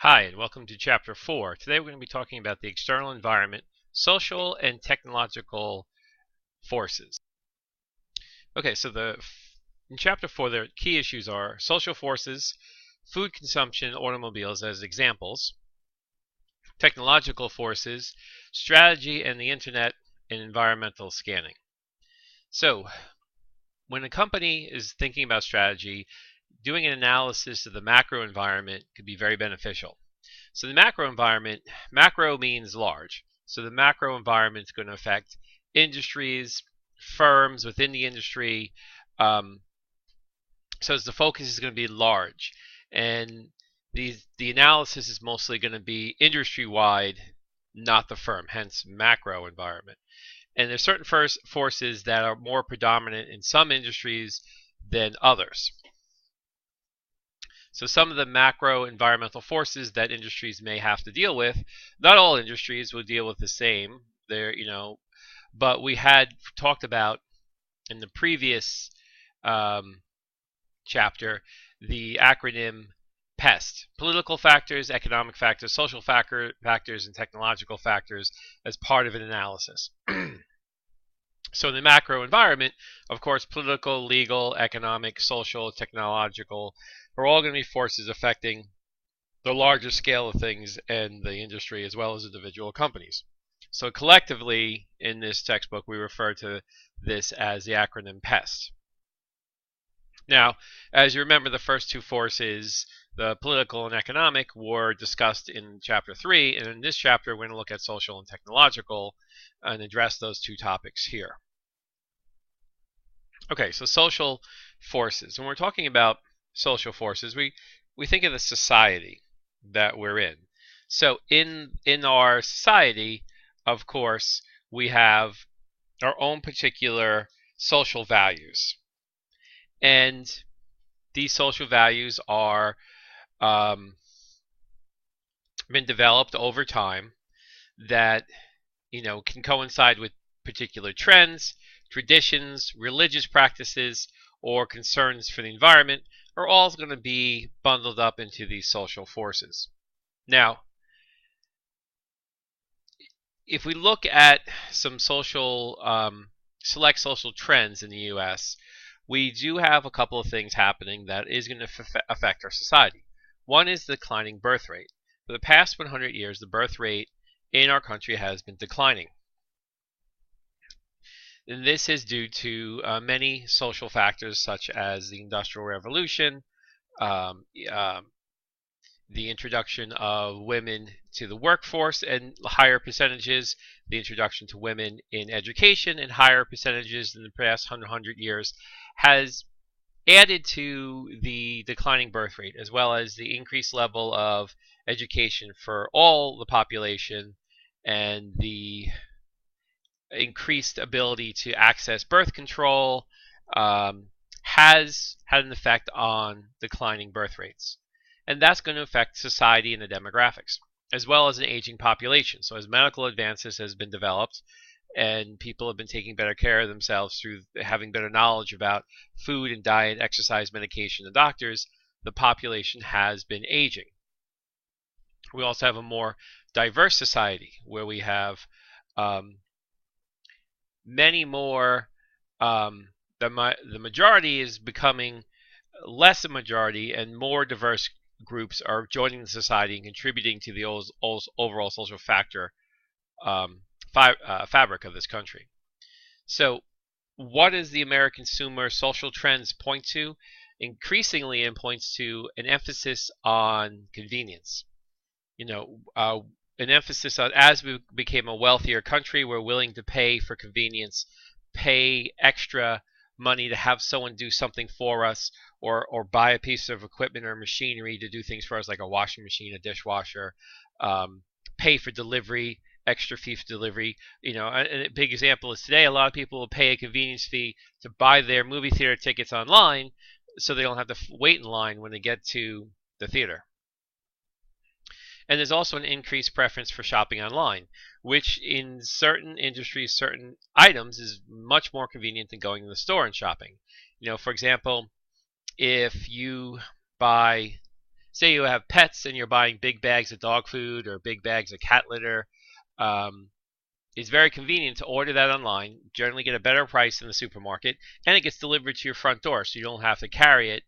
Hi, and welcome to Chapter 4. Today we're going to be talking about the external environment, social and technological forces. Okay, so in Chapter 4, the key issues are social forces, food consumption, automobiles as examples, technological forces, strategy and the internet, and environmental scanning. So, when a company is thinking about strategy, doing an analysis of the macro environment could be very beneficial. So the macro environment, macro means large. So the macro environment is going to affect industries, firms within the industry. So the focus is going to be large. And the analysis is mostly going to be industry-wide, not the firm, hence macro environment. And there's certain forces that are more predominant in some industries than others. So some of the macro environmental forces that industries may have to deal with, not all industries will deal with the same. But we had talked about in the previous chapter the acronym PEST: political factors, economic factors, social factors, and technological factors as part of an analysis. So in the macro environment, of course, political, legal, economic, social, technological are all going to be forces affecting the larger scale of things and the industry as well as individual companies. So collectively, in this textbook, we refer to this as the acronym PEST. Now, as you remember, the first two forces, the political and economic, were discussed in Chapter 3, and in this chapter, we're going to look at social and technological and address those two topics here. Okay, so social forces. When we're talking about social forces, we think of the society that we're in. So in our society, of course, we have our own particular social values. And these social values are been developed over time that can coincide with particular trends, traditions, religious practices, or concerns for the environment are all going to be bundled up into these social forces. Now, if we look at some select social trends in the U.S., we do have a couple of things happening that is going to affect our society. One is the declining birth rate. For the past 100 years, the birth rate in our country has been declining. And this is due to many social factors such as the Industrial Revolution, the introduction of women to the workforce and higher percentages, the introduction to women in education and higher percentages in the past 100 years has added to the declining birth rate, as well as the increased level of education for all the population and the increased ability to access birth control has had an effect on declining birth rates. And that's going to affect society and the demographics, as well as an aging population. So as medical advances has been developed and people have been taking better care of themselves through having better knowledge about food and diet, exercise, medication, and doctors, the population has been aging. We also have a more diverse society where we have many more, the majority is becoming less a majority, and more diverse groups are joining the society and contributing to the overall social fabric of this country. So what does the American consumer social trends point to? Increasingly, it points to an emphasis on convenience. An emphasis on, as we became a wealthier country, we're willing to pay for convenience, pay extra money to have someone do something for us, or buy a piece of equipment or machinery to do things for us, like a washing machine, a dishwasher, pay for delivery, extra fee for delivery. A big example is today a lot of people will pay a convenience fee to buy their movie theater tickets online so they don't have to wait in line when they get to the theater. And there's also an increased preference for shopping online, which in certain industries, certain items, is much more convenient than going to the store and shopping. For example, if you buy say you have pets and you're buying big bags of dog food or big bags of cat litter. It's very convenient to order that online, generally get a better price in the supermarket, and it gets delivered to your front door, so you don't have to carry it,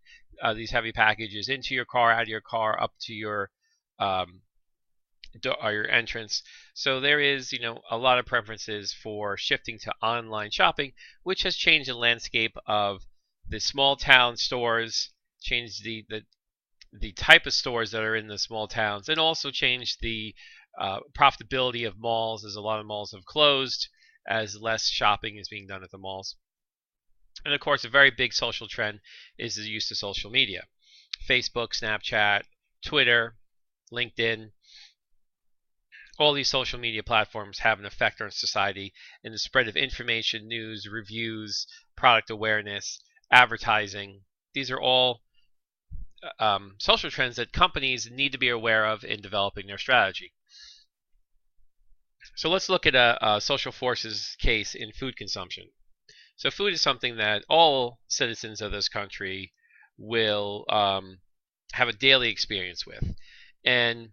these heavy packages, into your car, out of your car, up to your your entrance. So there is, a lot of preferences for shifting to online shopping, which has changed the landscape of the small town stores, changed the type of stores that are in the small towns, and also changed the profitability of malls, as a lot of malls have closed, as less shopping is being done at the malls. And of course, a very big social trend is the use of social media. Facebook, Snapchat, Twitter, LinkedIn, all these social media platforms have an effect on society in the spread of information, news, reviews, product awareness, advertising. These are all social trends that companies need to be aware of in developing their strategy. So let's look at a social forces case in food consumption. So food is something that all citizens of this country will have a daily experience with. And,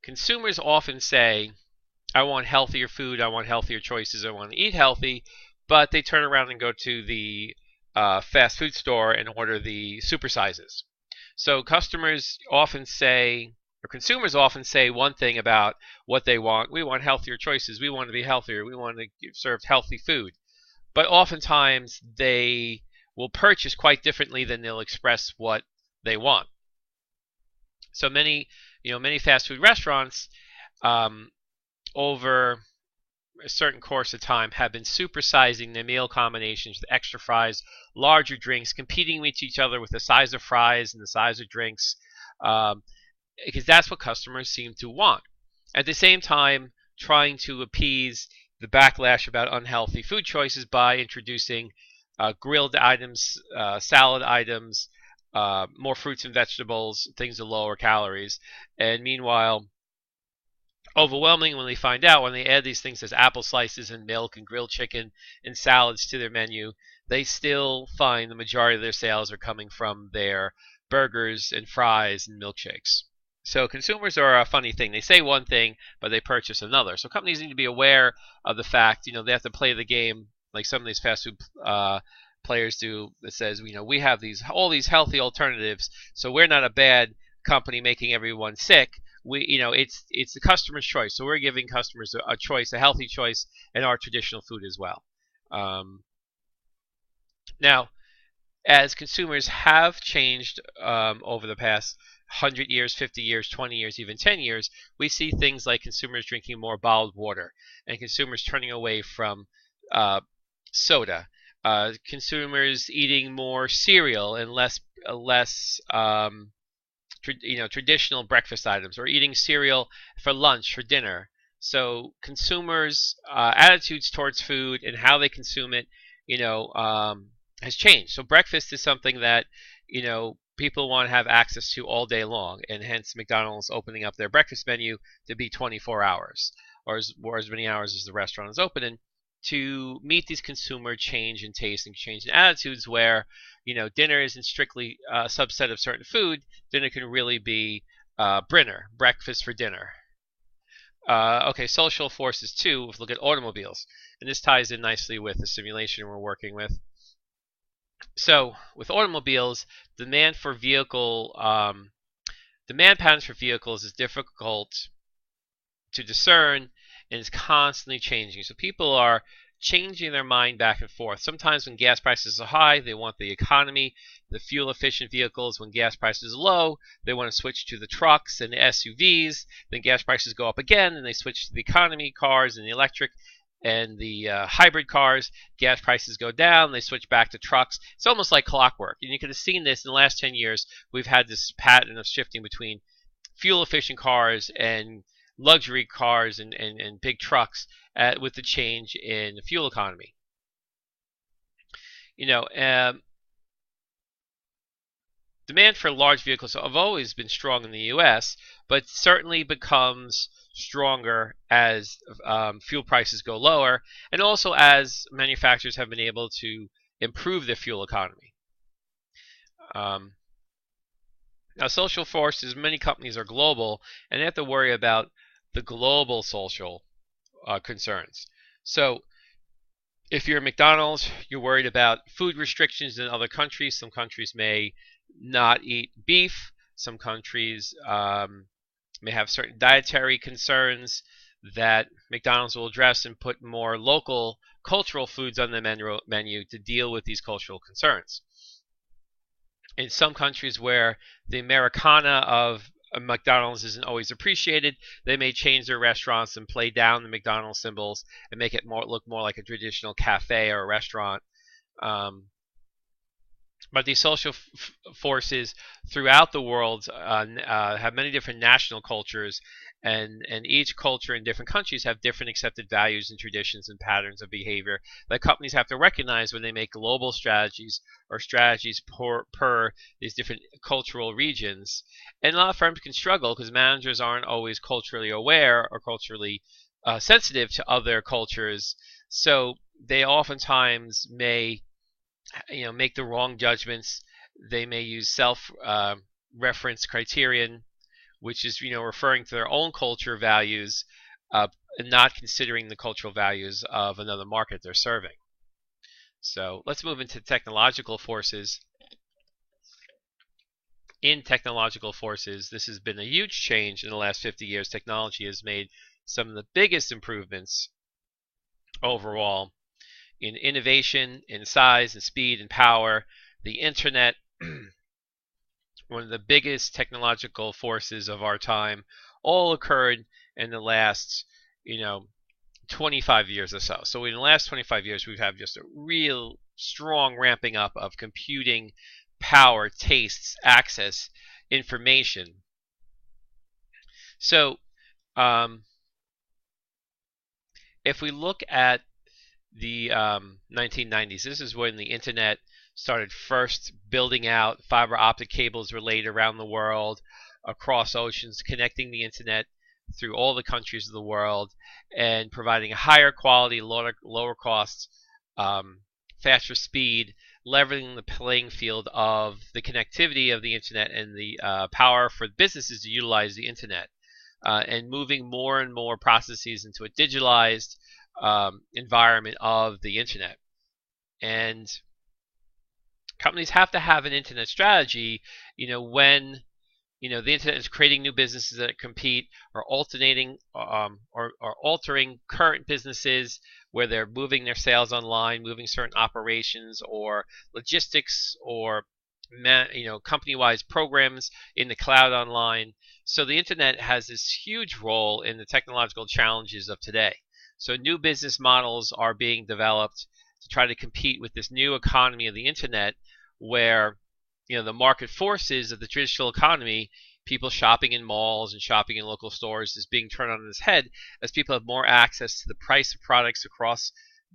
consumers often say, I want healthier food, I want healthier choices, I want to eat healthy, but they turn around and go to the fast food store and order the supersizes. So consumers often say one thing about what they want. We want healthier choices, we want to be healthier, we want to be served healthy food. But oftentimes they will purchase quite differently than they'll express what they want. So many fast food restaurants over a certain course of time have been supersizing their meal combinations with extra fries, larger drinks, competing with each other with the size of fries and the size of drinks, because that's what customers seem to want. At the same time, trying to appease the backlash about unhealthy food choices by introducing grilled items, salad items, more fruits and vegetables, things with lower calories. And meanwhile, overwhelming when they find out, when they add these things as apple slices and milk and grilled chicken and salads to their menu, they still find the majority of their sales are coming from their burgers and fries and milkshakes. So consumers are a funny thing. They say one thing, but they purchase another. So companies need to be aware of the fact, they have to play the game like some of these fast food players do, that says, we have all these healthy alternatives, so we're not a bad company making everyone sick. It's the customer's choice, so we're giving customers a choice, a healthy choice, in our traditional food as well. Now, as consumers have changed over the past 100 years, 50 years, 20 years, even 10 years, we see things like consumers drinking more bottled water and consumers turning away from soda, consumers eating more cereal and less traditional breakfast items, or eating cereal for lunch, for dinner. So consumers' attitudes towards food and how they consume it, has changed. So breakfast is something that, people want to have access to all day long, and hence McDonald's opening up their breakfast menu to be 24 hours, or as many hours as the restaurant is open in, to meet these consumer change in taste and change in attitudes, where dinner isn't strictly a subset of certain food. Dinner can really be breakfast for dinner. Okay, social forces too. Let's look at automobiles, and this ties in nicely with the simulation we're working with. So with automobiles, demand patterns for vehicles is difficult to discern and is constantly changing. So people are changing their mind back and forth. Sometimes when gas prices are high, they want the economy, the fuel-efficient vehicles. When gas prices are low, they want to switch to the trucks and the SUVs. Then gas prices go up again, and they switch to the economy cars and the electric and the hybrid cars. Gas prices go down, they switch back to trucks. It's almost like clockwork. And you could have seen this in the last 10 years. We've had this pattern of shifting between fuel-efficient cars and luxury cars and big trucks with the change in the fuel economy. The demand for large vehicles have always been strong in the U.S., but certainly becomes stronger as fuel prices go lower, and also as manufacturers have been able to improve their fuel economy. Now, social forces, many companies are global, and they have to worry about the global social concerns. So if you're McDonald's, you're worried about food restrictions in other countries. Some countries may not eat beef. Some countries may have certain dietary concerns that McDonald's will address and put more local cultural foods on the menu to deal with these cultural concerns. In some countries where the Americana of McDonald's isn't always appreciated, they may change their restaurants and play down the McDonald's symbols and make it look more like a traditional cafe or a restaurant. But these social forces throughout the world have many different national cultures, and each culture in different countries have different accepted values and traditions and patterns of behavior that companies have to recognize when they make global strategies or strategies per these different cultural regions. And a lot of firms can struggle because managers aren't always culturally aware or culturally sensitive to other cultures, so they oftentimes may make the wrong judgments. They may use self-reference criterion, which is referring to their own culture values and not considering the cultural values of another market they're serving. So let's move into technological forces. In technological forces, this has been a huge change in the last 50 years. Technology has made some of the biggest improvements overall in innovation, in size, and speed, and power. The internet, one of the biggest technological forces of our time, all occurred in the last 25 years or so. So in the last 25 years, we've had just a real strong ramping up of computing power, tastes, access, information. So if we look at the 1990s, this is when the internet started first building out. Fiber optic cables were laid around the world, across oceans, connecting the internet through all the countries of the world and providing a higher quality, lower cost, faster speed, leveling the playing field of the connectivity of the internet and the power for businesses to utilize the internet, and moving more and more processes into a digitalized environment of the internet. And companies have to have an internet strategy when the internet is creating new businesses that compete, or alternating or altering current businesses where they're moving their sales online, moving certain operations or logistics or company-wide programs in the cloud online. So the internet has this huge role in the technological challenges of today. So new business models are being developed to try to compete with this new economy of the internet, where the market forces of the traditional economy, people shopping in malls and shopping in local stores, is being turned on its head as people have more access to the price of products across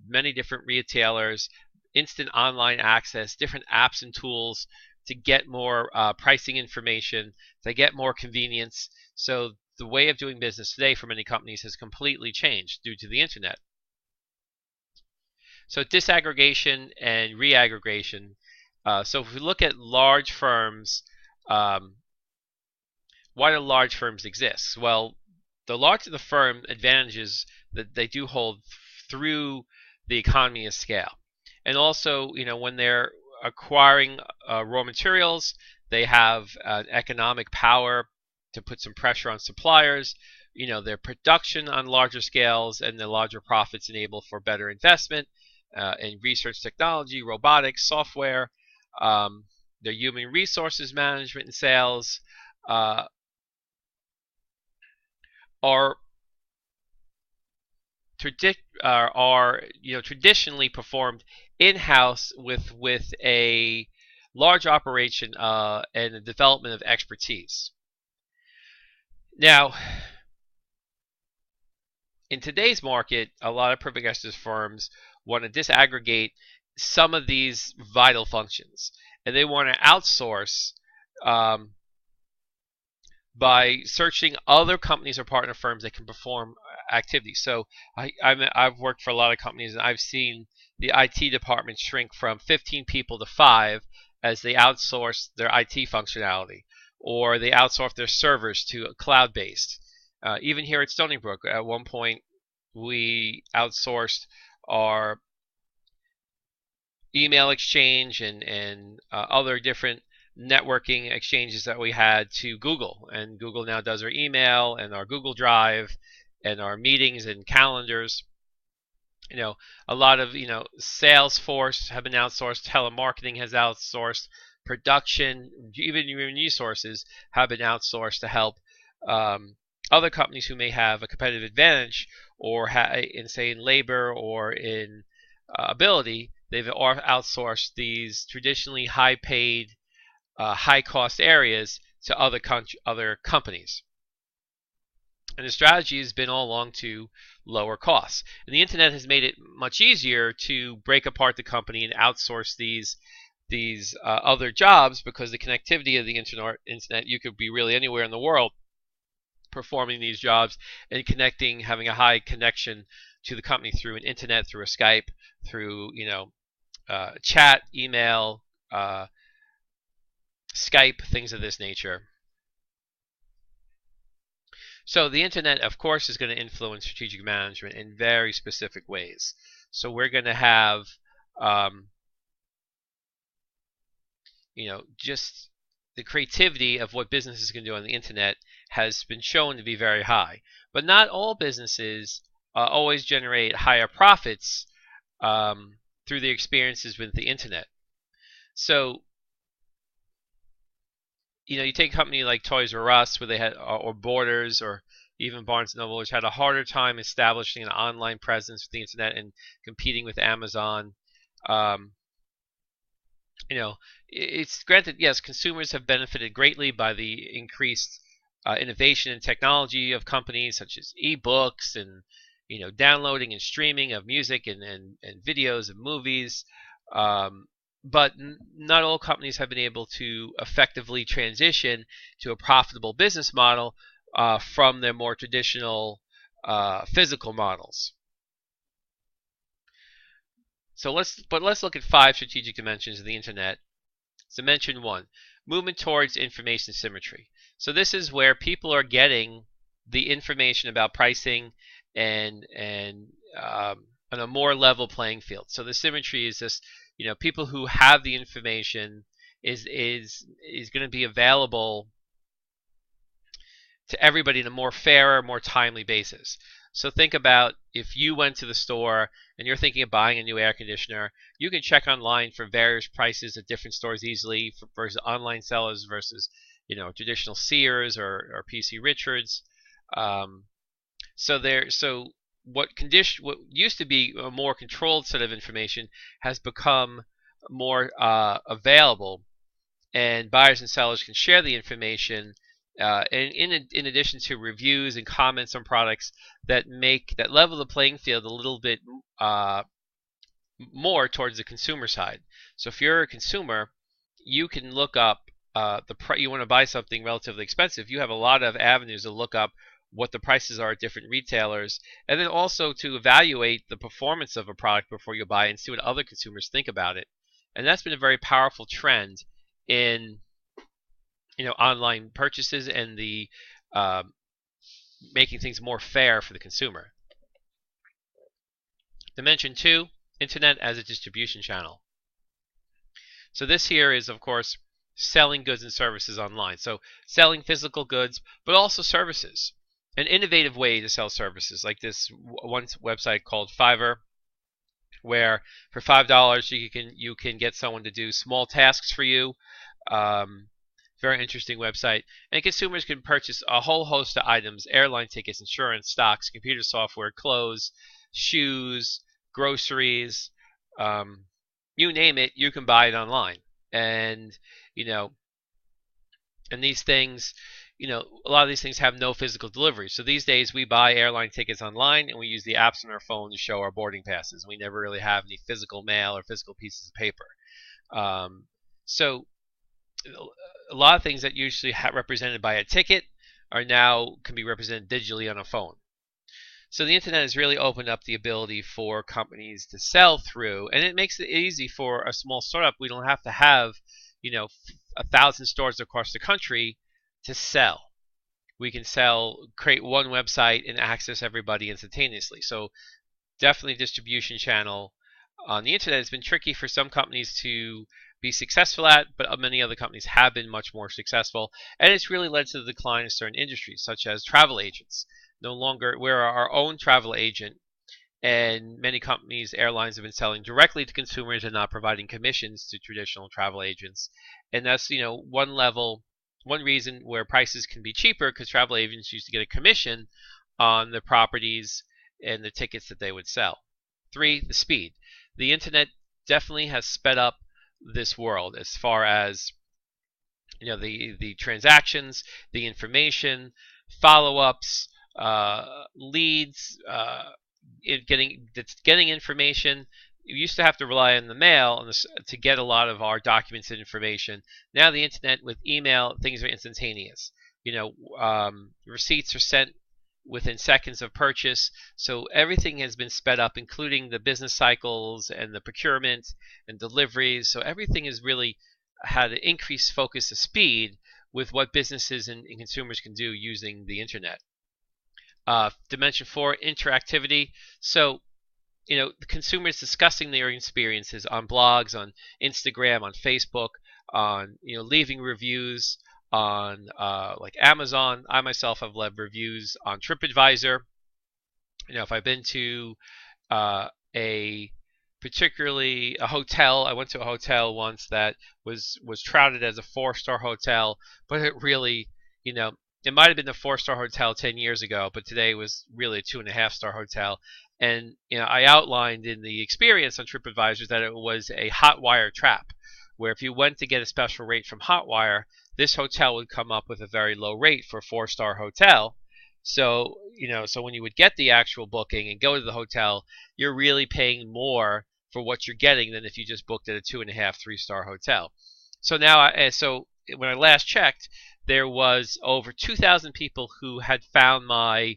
many different retailers, instant online access, different apps and tools to get more pricing information, to get more convenience. So the way of doing business today for many companies has completely changed due to the internet. So disaggregation and reaggregation. So if we look at large firms, why do large firms exist? Well, the larger the firm, advantages that they do hold through the economy of scale. And also, when they're acquiring raw materials, they have economic power to put some pressure on suppliers. Their production on larger scales and the larger profits enable for better investment in research technology, robotics, software. Their human resources management and sales are traditionally performed in-house with a large operation and the development of expertise. Now, in today's market, a lot of progressive firms want to disaggregate some of these vital functions, and they want to outsource by searching other companies or partner firms that can perform activities. So I've worked for a lot of companies, and I've seen the IT department shrink from 15 people to 5 as they outsource their IT functionality, or they outsource their servers to cloud-based. Even here at Stony Brook, at one point, we outsourced our email exchange and other different networking exchanges that we had to Google, and Google now does our email and our Google Drive and our meetings and calendars. A lot of Salesforce have been outsourced, telemarketing has outsourced, production, even human resources have been outsourced to help other companies who may have a competitive advantage, or in labor or in ability. They've outsourced these traditionally high-paid, high-cost areas to other companies. And the strategy has been all along to lower costs. And the internet has made it much easier to break apart the company and outsource these other jobs, because the connectivity of the internet, you could be really anywhere in the world performing these jobs and connecting, having a high connection to the company through an internet, through a Skype, through chat, email, Skype, things of this nature. So the internet, of course, is going to influence strategic management in very specific ways. So we're going to have, just the creativity of what businesses can do on the internet has been shown to be very high. But not all businesses always generate higher profits through their experiences with the internet. So, you take a company like Toys R Us, where they had, or Borders, or even Barnes & Noble, which had a harder time establishing an online presence with the internet and competing with Amazon. It's granted, yes, consumers have benefited greatly by the increased innovation and technology of companies such as ebooks and downloading and streaming of music and videos and movies. But not all companies have been able to effectively transition to a profitable business model from their more traditional physical models. So let's look at 5 strategic dimensions of the internet. Dimension 1, movement towards information symmetry. So this is where people are getting the information about pricing and on a more level playing field. So the symmetry is this, people who have the information is going to be available to everybody in a more fairer, more timely basis. So think about if you went to the store and you're thinking of buying a new air conditioner, you can check online for various prices at different stores easily versus online sellers versus traditional Sears or PC Richards. So what used to be a more controlled set of information has become more available, and buyers and sellers can share the information in addition to reviews and comments on products that level the playing field a little bit more towards the consumer side. So if you're a consumer, you can look up you want to buy something relatively expensive. You have a lot of avenues to look up what the prices are at different retailers, and then also to evaluate the performance of a product before you buy it and see what other consumers think about it. And that's been a very powerful trend in online purchases and the making things more fair for the consumer. Dimension 2, internet as a distribution channel. So this here is, of course, selling goods and services online. So selling physical goods, but also services. An innovative way to sell services, like this one website called Fiverr, where for $5 you can get someone to do small tasks for you. Very interesting website. And consumers can purchase a whole host of items: airline tickets, insurance, stocks, computer software, clothes, shoes, groceries, you name it, you can buy it online. And and these things, a lot of these things have no physical delivery. So these days we buy airline tickets online and we use the apps on our phone to show our boarding passes. We never really have any physical mail or physical pieces of paper. So a lot of things that usually represented by a ticket are now can be represented digitally on a phone. So the internet has really opened up the ability for companies to sell through, and it makes it easy for a small startup. We don't have to have, 1,000 stores across the country to sell. We can create one website and access everybody instantaneously. So definitely distribution channel on the internet has been tricky for some companies to be successful at, but many other companies have been much more successful, and it's really led to the decline of certain industries, such as travel agents. No longer, we're our own travel agent, and many companies, airlines, have been selling directly to consumers and not providing commissions to traditional travel agents, and that's one reason where prices can be cheaper, because travel agents used to get a commission on the properties and the tickets that they would sell. 3, the speed. The internet definitely has sped up this world as far as the transactions, the information, follow-ups, leads, getting information. We used to have to rely on the mail to get a lot of our documents and information. Now the internet, with email, things are instantaneous. Receipts are sent within seconds of purchase. So everything has been sped up, including the business cycles and the procurement and deliveries. So everything has really had an increased focus of speed with what businesses and consumers can do using the internet. Dimension 4, interactivity. So the consumers discussing their experiences on blogs, on Instagram, on Facebook, on leaving reviews on like Amazon. I myself have left reviews on TripAdvisor. If I've been to particularly a hotel, I went to a hotel once that was touted as a 4-star hotel, but it really, it might have been a 4-star hotel 10 years ago, but today was really a 2.5-star hotel. And I outlined in the experience on TripAdvisor that it was a Hotwire trap, where if you went to get a special rate from Hotwire, this hotel would come up with a very low rate for a 4-star hotel. So so when you would get the actual booking and go to the hotel, you're really paying more for what you're getting than if you just booked at a 2.5, 3-star hotel. So now, when I last checked, there was over 2,000 people who had found my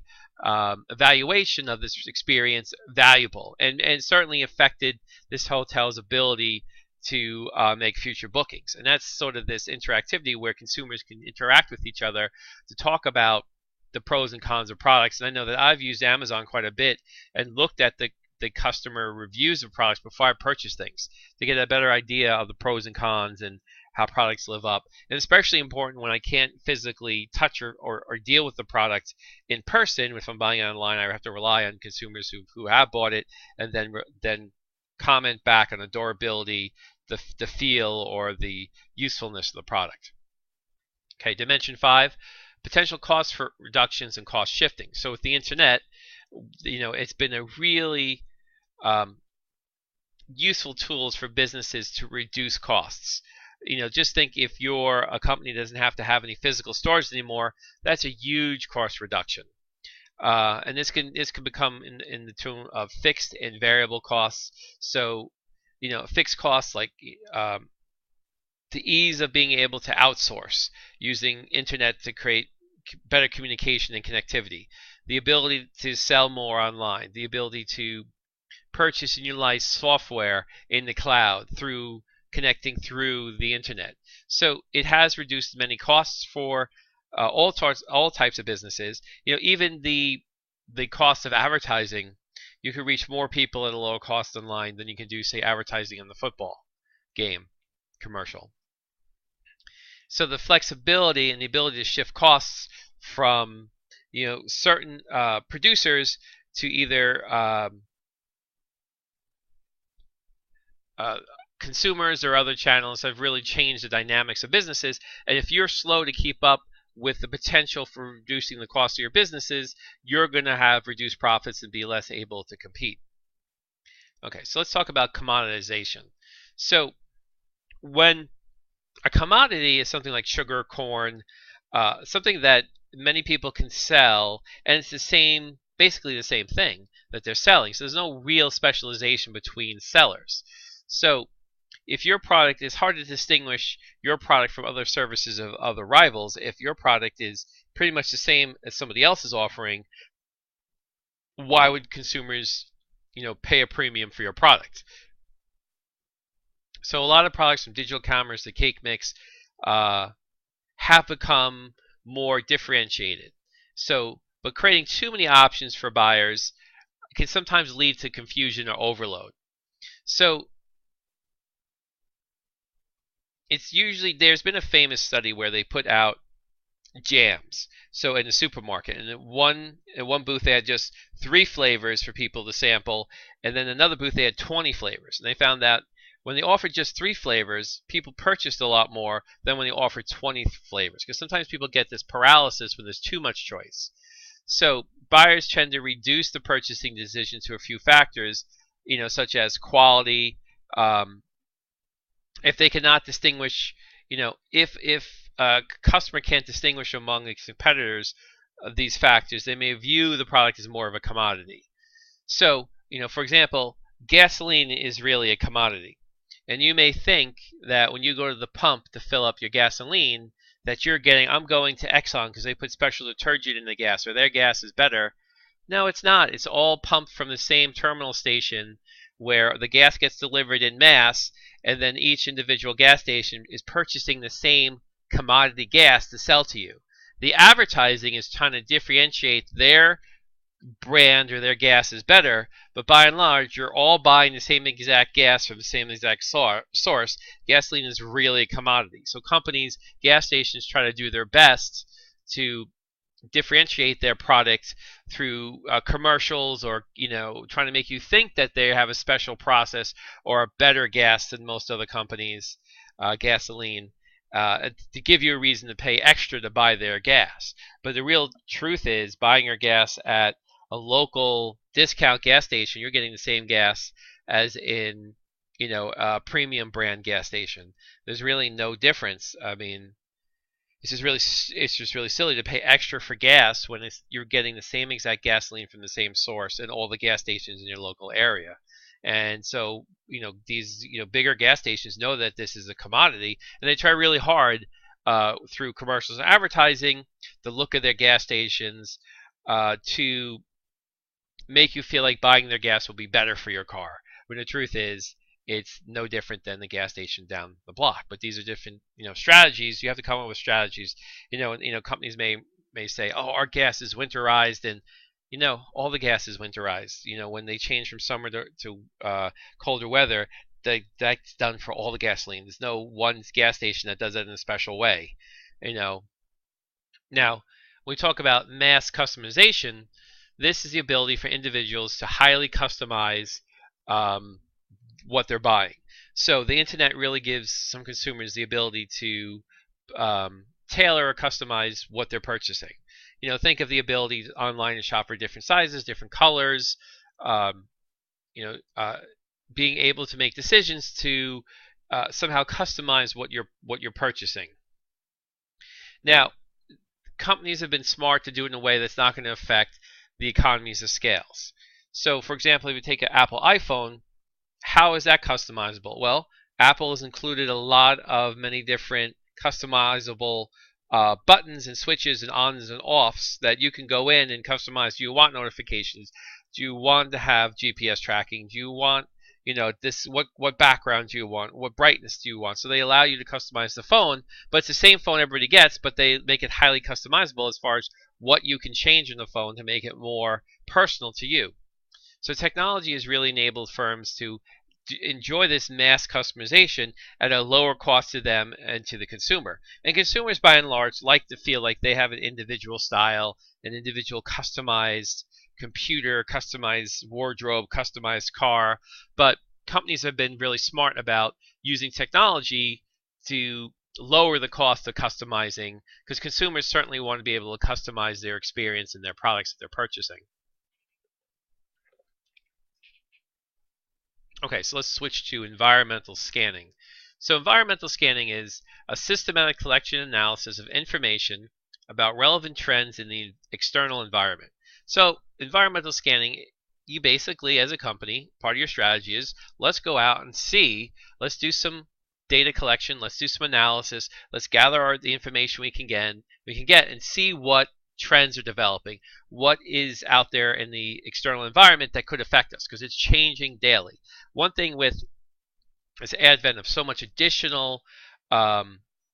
evaluation of this experience valuable, and certainly affected this hotel's ability to make future bookings. And that's sort of this interactivity where consumers can interact with each other to talk about the pros and cons of products. And I know that I've used Amazon quite a bit and looked at the customer reviews of products before I purchase things to get a better idea of the pros and cons and how products live up. And especially important when I can't physically touch or deal with the product in person. If I'm buying it online, I have to rely on consumers who have bought it and then comment back on the durability, the feel, or the usefulness of the product. Okay, dimension 5, potential costs for reductions and cost shifting. So with the internet, it's been a really useful tools for businesses to reduce costs. Just think, if you're a company that doesn't have to have any physical stores anymore, that's a huge cost reduction. And this can become in the tune of fixed and variable costs. So, fixed costs like the ease of being able to outsource using internet to create better communication and connectivity, the ability to sell more online, the ability to purchase and utilize software in the cloud through connecting through the internet. So it has reduced many costs for all types of businesses. Even the cost of advertising, you can reach more people at a lower cost online than you can do, say, advertising in the football game commercial. So the flexibility and the ability to shift costs from certain producers to either consumers or other channels have really changed the dynamics of businesses. And if you're slow to keep up with the potential for reducing the cost of your businesses, you're going to have reduced profits and be less able to compete. Okay, so let's talk about commoditization. So when a commodity is something like sugar, corn, something that many people can sell, and it's basically the same thing that they're selling. So there's no real specialization between sellers. So if your product is hard to distinguish your product from other services of other rivals, if your product is pretty much the same as somebody else is offering, why would consumers, pay a premium for your product? So a lot of products, from digital cameras to cake mix, have become more differentiated. But creating too many options for buyers can sometimes lead to confusion or overload. So there's been a famous study where they put out jams. So in a supermarket, and in one booth they had just 3 flavors for people to sample, and then another booth they had 20 flavors. And they found that when they offered just 3 flavors, people purchased a lot more than when they offered 20 flavors, because sometimes people get this paralysis when there's too much choice. So buyers tend to reduce the purchasing decision to a few factors, such as quality. If they cannot distinguish, if a customer can't distinguish among its competitors of these factors, they may view the product as more of a commodity. So, for example, gasoline is really a commodity. And you may think that when you go to the pump to fill up your gasoline, that I'm going to Exxon because they put special detergent in the gas, or their gas is better. No, it's not. It's all pumped from the same terminal station where the gas gets delivered in mass, and then each individual gas station is purchasing the same commodity gas to sell to you. The advertising is trying to differentiate their brand or their gas is better, but by and large, you're all buying the same exact gas from the same exact source. Gasoline is really a commodity. So gas stations try to do their best to differentiate their product through commercials, or trying to make you think that they have a special process or a better gas than most other companies' gasoline, to give you a reason to pay extra to buy their gas. But the real truth is, buying your gas at a local discount gas station, you're getting the same gas as in a premium brand gas station. There's really no difference. I mean, it's just really silly to pay extra for gas when you're getting the same exact gasoline from the same source in all the gas stations in your local area. And so, these bigger gas stations know that this is a commodity, and they try really hard through commercials and advertising, the look of their gas stations, to make you feel like buying their gas will be better for your car. When the truth is, it's no different than the gas station down the block. But these are different, strategies. You have to come up with strategies. Companies may say, "Oh, our gas is winterized," and all the gas is winterized. When they change from summer to colder weather, that's done for all the gasoline. There's no one gas station that does that in a special way. Now, when we talk about mass customization, this is the ability for individuals to highly customize what they're buying. So the internet really gives some consumers the ability to tailor or customize what they're purchasing. Think of the ability online to shop for different sizes, different colors, being able to make decisions to somehow customize what you're purchasing. Now, companies have been smart to do it in a way that's not going to affect the economies of scales. So, for example, if you take an Apple iPhone, how is that customizable? Well, Apple has included a lot of many different customizable buttons and switches and ons and offs that you can go in and customize. Do you want notifications? Do you want to have GPS tracking? Do you want, what background do you want? What brightness do you want? So they allow you to customize the phone, but it's the same phone everybody gets, but they make it highly customizable as far as what you can change in the phone to make it more personal to you. So technology has really enabled firms to enjoy this mass customization at a lower cost to them and to the consumer. And consumers, by and large, like to feel like they have an individual style, an individual customized computer, customized wardrobe, customized car. But companies have been really smart about using technology to lower the cost of customizing, because consumers certainly want to be able to customize their experience and their products that they're purchasing. Okay, so let's switch to environmental scanning. So environmental scanning is a systematic collection and analysis of information about relevant trends in the external environment. So environmental scanning you basically, as a company, part of your strategy is let's go out and see, let's do some data collection, let's do some analysis, let's gather the information we can get and see what trends are developing, what is out there in the external environment that could affect us, because it's changing daily. One thing with this advent of so much additional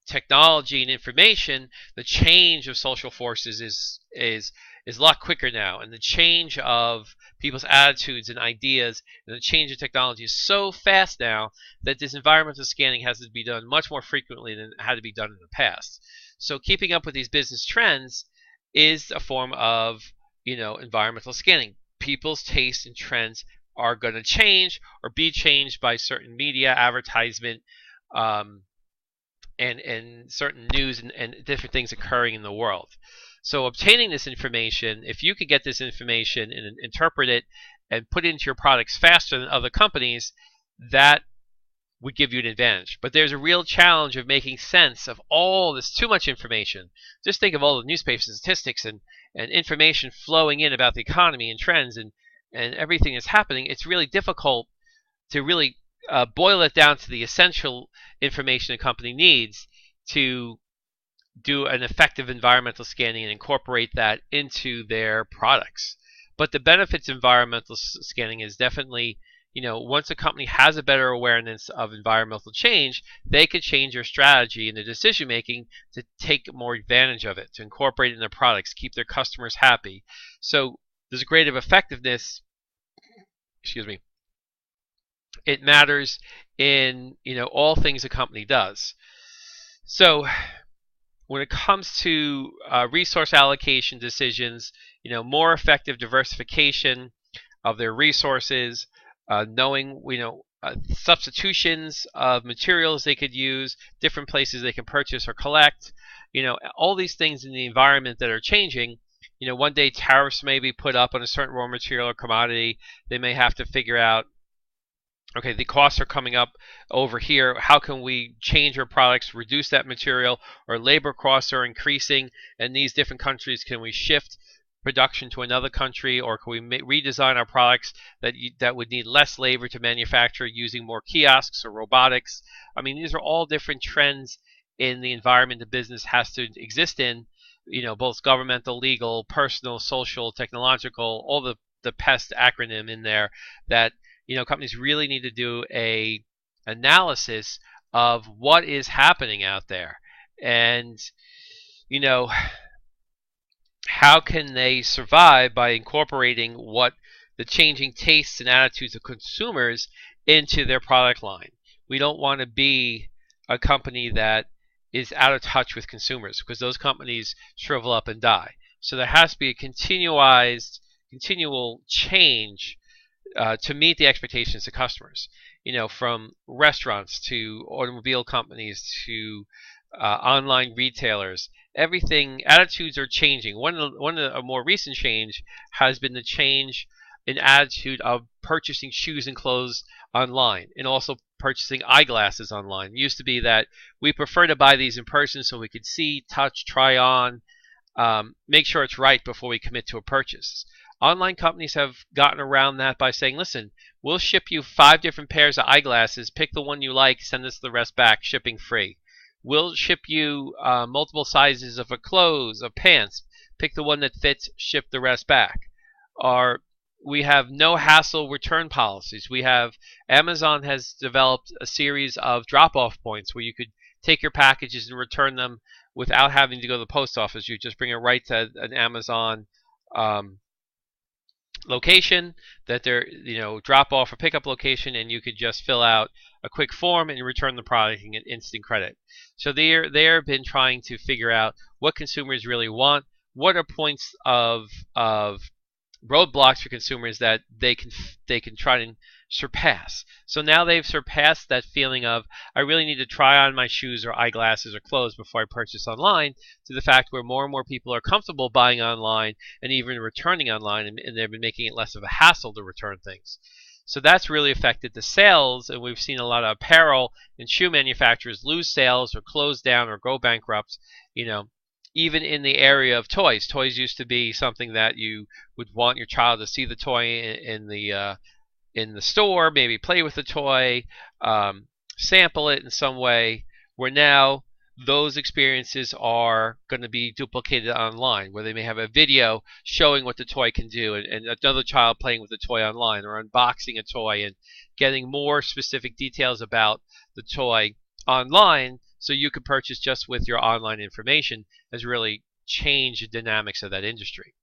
technology and information, the change of social forces is a lot quicker now, and the change of people's attitudes and ideas and the change of technology is so fast now that this environmental scanning has to be done much more frequently than it had to be done in the past. So keeping up with these business trends is a form of, environmental scanning. People's tastes and trends are going to change or be changed by certain media, advertisement, and certain news and different things occurring in the world. So obtaining this information, if you could get this information and interpret it and put it into your products faster than other companies, that would give you an advantage. But there's a real challenge of making sense of all this too much information. Just think of all the newspapers and statistics and information flowing in about the economy and trends and everything that's happening. It's really difficult to really boil it down to the essential information a company needs to do an effective environmental scanning and incorporate that into their products. But the benefits of environmental scanning is definitely, once a company has a better awareness of environmental change, they could change their strategy and their decision making to take more advantage of it, to incorporate it in their products, keep their customers happy. So there's a greater effectiveness, it matters in all things a company does. So when it comes to resource allocation decisions, more effective diversification of their resources, knowing substitutions of materials they could use, different places they can purchase or collect, all these things in the environment that are changing. One day tariffs may be put up on a certain raw material or commodity. They may have to figure out, okay, the costs are coming up over here. How can we change our products, reduce that material, or labor costs are increasing in these different countries? Can we shift production to another country, or can we redesign our products that would need less labor to manufacture using more kiosks or robotics? I mean, these are all different trends in the environment the business has to exist in, both governmental, legal, personal, social, technological, all the PEST acronym in there that companies really need to do a analysis of what is happening out there, and how can they survive by incorporating what the changing tastes and attitudes of consumers into their product line. We don't want to be a company that is out of touch with consumers, because those companies shrivel up and die. So there has to be a continual change to meet the expectations of customers, from restaurants to automobile companies to online retailers. Everything, attitudes are changing. One of the more recent change has been the change in attitude of purchasing shoes and clothes online, and also purchasing eyeglasses online. It used to be that we prefer to buy these in person so we could see, touch, try on, make sure it's right before we commit to a purchase. Online companies have gotten around that by saying, listen, we'll ship you 5 different pairs of eyeglasses, pick the one you like, send us the rest back, shipping free. We'll ship you multiple sizes of clothes, of pants, pick the one that fits, ship the rest back. Or we have no hassle return policies. Amazon has developed a series of drop-off points where you could take your packages and return them without having to go to the post office. You just bring it right to an Amazon location that they're drop off or pickup location, and you could just fill out a quick form and return the product and get instant credit. So they've been trying to figure out what consumers really want, what are points of roadblocks for consumers that they can try and surpass. So now they've surpassed that feeling of, I really need to try on my shoes or eyeglasses or clothes before I purchase online, to the fact where more and more people are comfortable buying online and even returning online, and they've been making it less of a hassle to return things. So that's really affected the sales, and we've seen a lot of apparel and shoe manufacturers lose sales or close down or go bankrupt, even in the area of toys. Toys used to be something that you would want your child to see the toy in the store, maybe play with the toy, sample it in some way, where now those experiences are going to be duplicated online, where they may have a video showing what the toy can do, and another child playing with the toy online, or unboxing a toy and getting more specific details about the toy online so you could purchase just with your online information, has really changed the dynamics of that industry.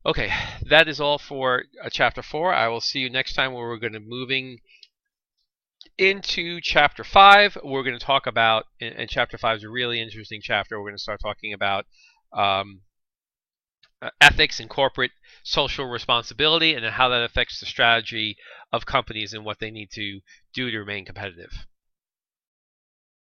Okay, that is all for Chapter 4. I will see you next time where we're going to moving into Chapter 5. We're going to talk about, and Chapter 5 is a really interesting chapter, we're going to start talking about ethics and corporate social responsibility and how that affects the strategy of companies and what they need to do to remain competitive.